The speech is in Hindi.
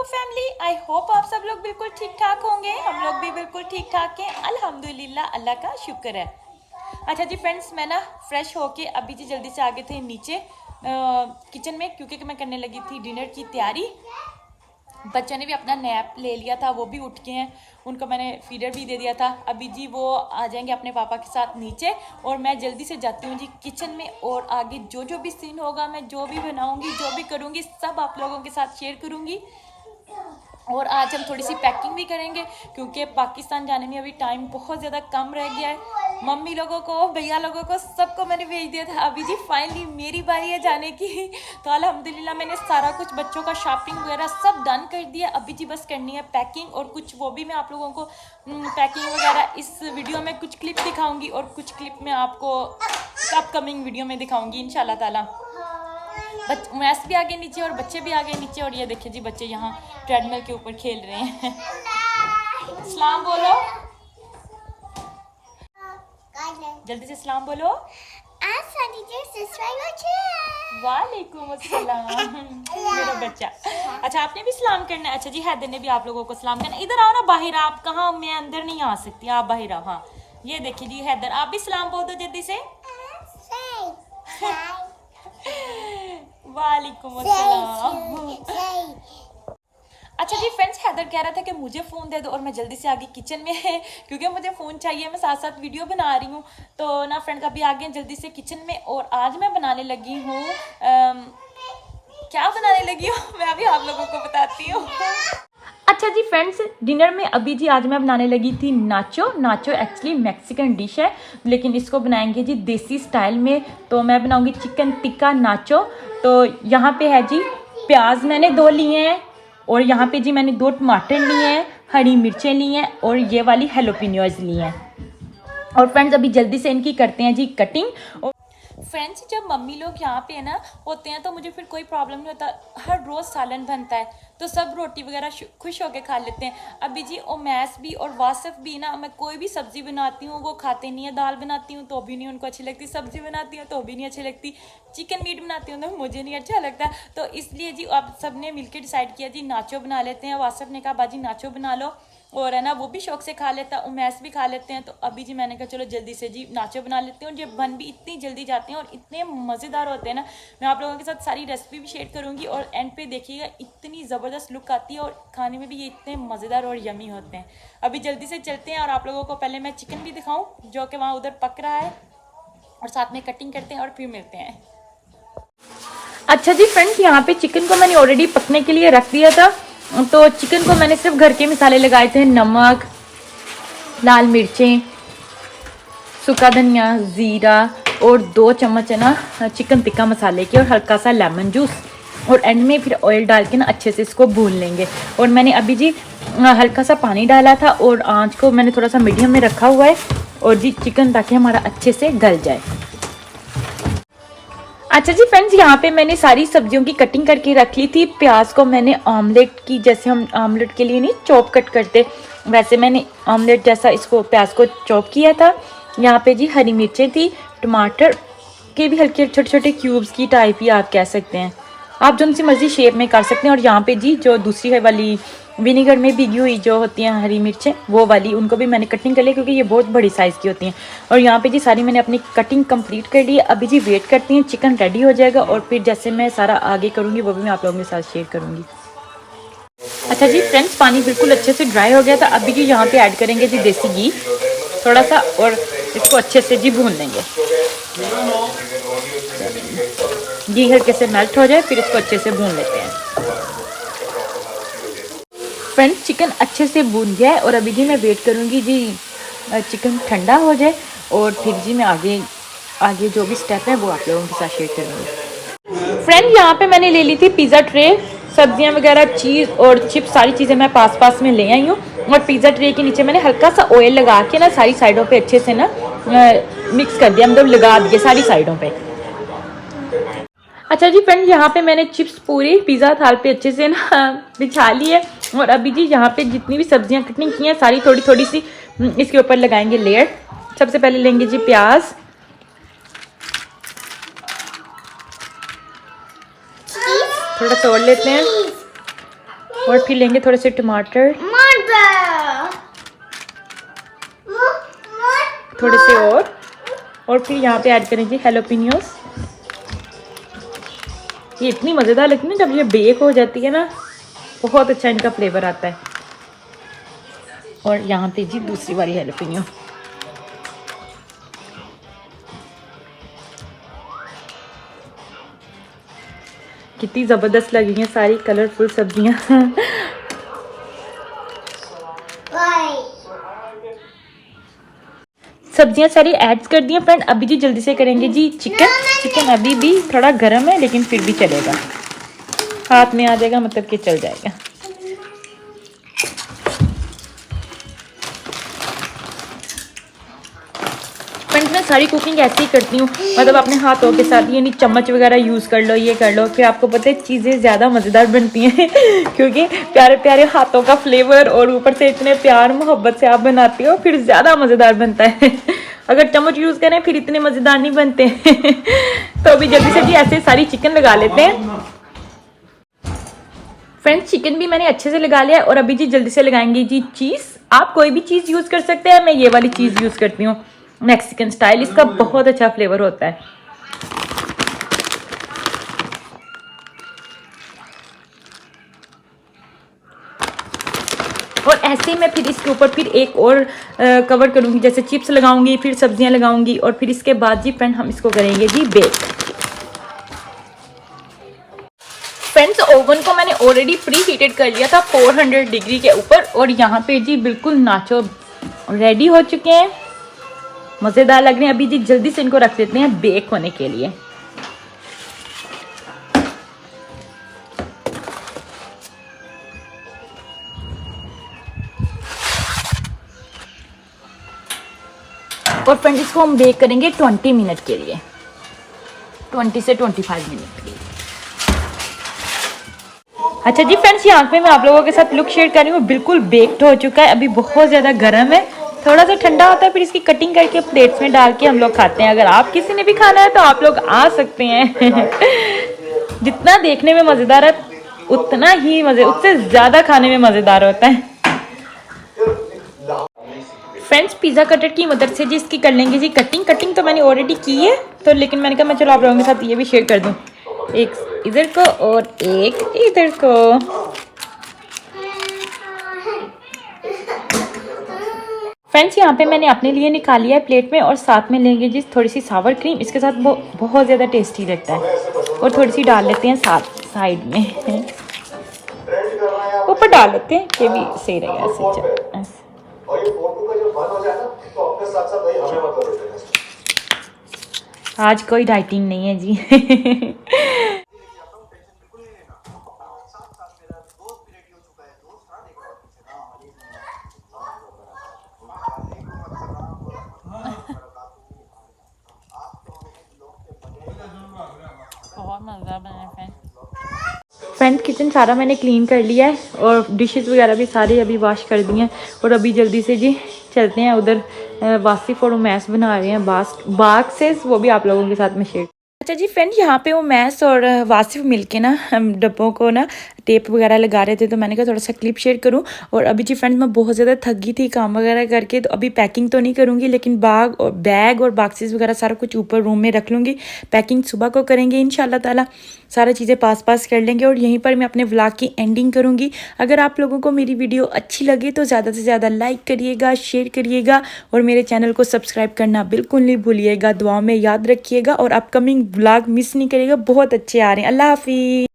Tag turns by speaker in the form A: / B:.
A: फैमिली, आई होप आप सब लोग बिल्कुल ठीक ठाक होंगे। हम लोग भी बिल्कुल ठीक ठाक हैं, अल्हम्दुलिल्लाह, अल्लाह का शुक्र है। अच्छा जी फ्रेंड्स, मैं ना फ्रेश होके अभी जी जल्दी से आ गए थे नीचे किचन में, क्योंकि मैं करने लगी थी डिनर की तैयारी। बच्चों ने भी अपना नैप ले लिया था, वो भी उठ के हैं, उनको मैंने फीडर भी दे दिया था। अभी जी वो आ जाएंगे अपने पापा के साथ नीचे, और मैं जल्दी से जाती हूँ जी किचन में, और आगे जो जो भी सीन होगा, मैं जो भी बनाऊँगी, जो भी करूँगी, सब आप लोगों के साथ शेयर करूँगी। और आज हम थोड़ी सी पैकिंग भी करेंगे, क्योंकि पाकिस्तान जाने में अभी टाइम बहुत ज़्यादा कम रह गया है। मम्मी लोगों को, भैया लोगों को, सबको मैंने भेज दिया था। अभी जी फाइनली मेरी बारी है जाने की। तो अल्हम्दुलिल्लाह मैंने सारा कुछ बच्चों का शॉपिंग वगैरह सब डन कर दिया। अभी जी बस करनी है पैकिंग, और कुछ वो भी मैं आप लोगों को पैकिंग वगैरह इस वीडियो में कुछ क्लिप दिखाऊंगी, और कुछ क्लिप मैं आपको अपकमिंग वीडियो में दिखाऊंगी इंशाल्लाह ताला। मैस भी आ गए नीचे और बच्चे भी आ गए नीचे, और ये देखिए जी बच्चे यहाँ ट्रेडमिल के ऊपर खेल रहे हैं। सलाम बोलो, जल्दी से सलाम बोलो। वालेकुम अस्सलाम मेरा बच्चा। अच्छा, आपने भी सलाम करना है? अच्छा जी, हैदर ने भी आप लोगों को सलाम करना है। इधर आओ ना, बाहर। आप कहाँ, मैं अंदर नहीं आ सकती, आप बाहर आओ। हाँ, ये देखिए जी हैदर, आप भी सलाम बोल दो जल्दी से। वालेकुम अस्सलाम। अच्छा जी फ्रेंड्स, हैदर कह रहा था कि मुझे फ़ोन दे दो, और मैं जल्दी से आगे किचन में है, क्योंकि मुझे फ़ोन चाहिए, मैं साथ साथ वीडियो बना रही हूँ। तो ना फ्रेंड्स, अभी आ गए जल्दी से किचन में, और आज मैं बनाने लगी हूँ क्या बनाने लगी हूँ मैं अभी आप लोगों को बताती हूँ। अच्छा जी फ्रेंड्स, डिनर में अभी जी आज मैं बनाने लगी थी नाचो। नाचो एक्चुअली मैक्सिकन डिश है, लेकिन इसको बनाएंगे जी देसी स्टाइल में। तो मैं बनाऊंगी चिकन टिक्का नाचो। तो यहाँ पे है जी प्याज मैंने 2 लिए हैं, और यहाँ पे जी मैंने 2 टमाटर लिए हैं, हरी मिर्चें ली हैं, और ये वाली हेलोपिनियोज ली हैं। और फ्रेंड्स, अभी जल्दी से इनकी करते हैं जी कटिंग। और फ्रेंड्स, जब मम्मी लोग यहाँ पे है ना होते हैं, तो मुझे फिर कोई प्रॉब्लम नहीं होता। हर रोज़ सालन बनता है, तो सब रोटी वगैरह खुश होके खा लेते हैं। अभी जी उमैस भी और वासिफ भी ना, मैं कोई भी सब्ज़ी बनाती हूँ वो खाते नहीं है। दाल बनाती हूँ तो भी नहीं उनको अच्छी लगती, सब्ज़ी बनाती हूँ तो भी नहीं अच्छी लगती, चिकन मीट बनाती हूँ तो मुझे नहीं अच्छा लगता। तो इसलिए जी अब सब ने मिलकर डिसाइड किया जी नाचो बना लेते हैं। वासिफ ने कहा बाजी नाचो बना लो, और है ना वो भी शौक से खा लेता है, उमैस भी खा लेते हैं। तो अभी जी मैंने कहा चलो जल्दी से जी नाचो बना लेते हैं, और ये बन भी इतनी जल्दी जाते हैं और इतने मज़ेदार होते हैं ना। मैं आप लोगों के साथ सारी रेसिपी भी शेयर करूँगी, और एंड पे देखिएगा, इतनी ज़बरदस्त लुक आती है, और खाने में भी ये इतने मज़ेदार और यमी होते हैं। अभी जल्दी से चलते हैं, और आप लोगों को पहले मैं चिकन भी दिखाऊँ जो कि वहाँ उधर पक रहा है, और साथ में कटिंग करते हैं और फिर मिलते हैं। अच्छा जी फ्रेंड्स, यहाँ पे चिकन को मैंने ऑलरेडी पकने के लिए रख दिया था। तो चिकन को मैंने सिर्फ घर के मसाले लगाए थे, नमक, लाल मिर्चें, सूखा धनिया, ज़ीरा, और 2 चम्मच है ना चिकन टिक्का मसाले के, और हल्का सा लेमन जूस, और एंड में फिर ऑयल डाल के ना अच्छे से इसको भून लेंगे। और मैंने अभी जी हल्का सा पानी डाला था, और आंच को मैंने थोड़ा सा मीडियम में रखा हुआ है, और जी चिकन ताकि हमारा अच्छे से गल जाए। अच्छा जी फ्रेंड्स, यहाँ पे मैंने सारी सब्जियों की कटिंग करके रख ली थी। प्याज को मैंने ऑमलेट की, जैसे हम ऑमलेट के लिए नहीं चॉप कट करते, वैसे मैंने ऑमलेट जैसा इसको प्याज को चॉप किया था। यहाँ पे जी हरी मिर्चें थी, टमाटर के भी हल्के छोटे छोटे क्यूब्स की टाइप ही आप कह सकते हैं, आप जो सी मर्जी शेप में कर सकते हैं। और यहाँ पे जी जो दूसरी है वाली विनीगर में भीगी हुई जो होती हैं हरी मिर्चें, वो वाली, उनको भी मैंने कटिंग कर लिया, क्योंकि ये बहुत बड़ी साइज़ की होती हैं। और यहाँ पे जी सारी मैंने अपनी कटिंग कंप्लीट कर ली। अभी जी वेट करती हैं, चिकन रेडी हो जाएगा, और फिर जैसे मैं सारा आगे करूँगी वो भी मैं आप लोगों के साथ शेयर करूँगी। अच्छा जी फ्रेंड्स, पानी बिल्कुल अच्छे से ड्राई हो गया था। अभी जी यहाँ पे ऐड करेंगे जी देसी घी थोड़ा सा, और इसको अच्छे से जी भून लेंगे। घी हल्के से मेल्ट हो जाए, फिर इसको अच्छे से भून लेते हैं। फ्रेंड्स, चिकन अच्छे से भून गया है, और अभी जी मैं वेट करूँगी जी चिकन ठंडा हो जाए, और फिर जी मैं आगे जो भी स्टेप है वो आप लोगों के साथ शेयर करूँगी। फ्रेंड्स, यहाँ पे मैंने ले ली थी पिज़्ज़ा ट्रे, सब्जियाँ वगैरह, चीज़ और चिप्स, सारी चीज़ें मैं पास में ले आई हूँ। और पिज़्ज़ा ट्रे के नीचे मैंने हल्का सा ऑयल लगा के ना सारी साइडों पे अच्छे से ना मिक्स कर दिया, मतलब लगा दिए सारी साइडों पे। अच्छा जी फ्रेंड्स, यहाँ पे मैंने चिप्स पूरी पिज़्ज़ा थाल पे अच्छे से ना बिछा ली है, और अभी जी यहाँ पे जितनी भी सब्जियाँ कटिंग की हैं सारी थोड़ी थोड़ी सी इसके ऊपर लगाएंगे लेयर। सबसे पहले लेंगे जी प्याज, थोड़ा तोड़ लेते हैं, और फिर लेंगे थोड़े से टमाटर, थोड़े से और फिर यहाँ पे ऐड करेंगे हैलोपिनियोस। ये इतनी मज़ेदार लगती है ना जब ये बेक हो जाती है ना, बहुत अच्छा इनका फ्लेवर आता है। और यहाँ पे जी दूसरी वाली हैलोपिनियो। कितनी ज़बरदस्त लगी हैं सारी कलरफुल सब्जियाँ। सब्जियाँ सारी ऐड कर दी हैं फ्रेंड। अभी जी जल्दी से करेंगे जी चिकन अभी भी थोड़ा गर्म है लेकिन फिर भी चलेगा, हाथ में आ जाएगा मतलब कि चल जाएगा। फ्रेंड्स मैं सारी कुकिंग ऐसे ही करती हूँ, मतलब अपने हाथों के साथ, ये नहीं चम्मच वगैरह यूज़ कर लो, ये कर लो, फिर आपको पता है चीज़ें ज़्यादा मज़ेदार बनती हैं क्योंकि प्यारे प्यारे हाथों का फ्लेवर और ऊपर से इतने प्यार मोहब्बत से आप बनाती हो, फिर ज़्यादा मज़ेदार बनता है। अगर चम्मच यूज़ करें फिर इतने मज़ेदार नहीं बनते। तो अभी जल्दी से जी ऐसे सारी चिकन लगा लेते हैं। फ्रेंड्स चिकन भी मैंने अच्छे से लगा लिया है और अभी जी जल्दी से लगाएंगे जी चीज़। आप कोई भी चीज़ यूज़ कर सकते हैं, मैं ये वाली चीज़ यूज़ करती हूँ मैक्सिकन स्टाइल, इसका बहुत अच्छा फ्लेवर होता है। और ऐसे ही मैं फिर इसके ऊपर फिर एक और कवर करूँगी, जैसे चिप्स लगाऊंगी, फिर सब्जियां लगाऊंगी और फिर इसके बाद जी फ्रेंड हम इसको करेंगे जी बेक। फ्रेंड्स ओवन को मैंने ऑलरेडी प्री हीटेड कर लिया था 400 डिग्री के ऊपर और यहाँ पे जी बिल्कुल नाचो रेडी हो चुके हैं, मज़ेदार लग रहे हैं। अभी जी जल्दी से इनको रख देते हैं बेक होने के लिए। और फ्रेंड्स इसको हम बेक करेंगे 20 मिनट के लिए, 20 से 25 मिनट के लिए। अच्छा जी फ्रेंड्स यहाँ पे मैं आप लोगों के साथ लुक शेयर कर रही हूँ, बिल्कुल बेक्ड हो चुका है। अभी बहुत ज़्यादा गर्म है, थोड़ा सा ठंडा होता है फिर इसकी कटिंग करके प्लेट्स में डाल के हम लोग खाते हैं। अगर आप किसी ने भी खाना है तो आप लोग आ सकते हैं। जितना देखने में मज़ेदार है उतना ही उससे ज़्यादा खाने में मज़ेदार होता है। फ्रेंड्स पिज़्ज़ा कटर की मदद से जी इसकी कर लेंगे जी कटिंग तो मैंने ऑलरेडी की है, तो लेकिन मैंने कहा मैं चलो आप लोगों के साथ ये भी शेयर कर दूँ, एक इधर को और एक इधर को। फ्रेंड्स यहाँ पे मैंने अपने लिए निकाली है प्लेट में और साथ में लेंगे जी थोड़ी सी सावर क्रीम, इसके साथ वो बहुत ज़्यादा टेस्टी लगता है। और थोड़ी सी डाल लेते हैं साइड में, ऊपर डाल लेते हैं, ये भी सही रहेगा ऐसे। आज कोई डाइटिंग नहीं है जी। बहुत मज़ेदार बना है फ्रेंड। किचन सारा मैंने क्लीन कर लिया है और डिशेस वगैरह भी सारे अभी वॉश कर दिए हैं और अभी जल्दी से जी चलते हैं उधर। वासिफ और उमैस बना रहे हैं बाक्सेस, वो भी आप लोगों के साथ में शेयर। अच्छा जी फ्रेंड यहाँ पे उमैस और वासिफ मिलके ना हम डब्बों को ना टेप वगैरह लगा रहे थे, तो मैंने कहा थोड़ा सा क्लिप शेयर करूँ। और अभी जी फ्रेंड मैं बहुत ज़्यादा थक गई थी काम वगैरह करके, तो अभी पैकिंग तो नहीं करूँगी लेकिन बैग और बॉक्सेस वगैरह सारा कुछ ऊपर रूम में रख लूँगी। पैकिंग सुबह को करेंगे इंशाल्लाह ताला, सारी चीज़ें पास कर लेंगे और यहीं पर मैं अपने व्लॉग की एंडिंग करूँगी। अगर आप लोगों को मेरी वीडियो अच्छी लगे तो ज़्यादा से ज़्यादा लाइक करिएगा, शेयर करिएगा और मेरे चैनल को सब्सक्राइब करना बिल्कुल नहीं भूलिएगा। दुआओं में याद रखिएगा और अपकमिंग व्लॉग मिस नहीं करिएगा, बहुत अच्छे आ रहे हैं। अल्लाह हाफिज़।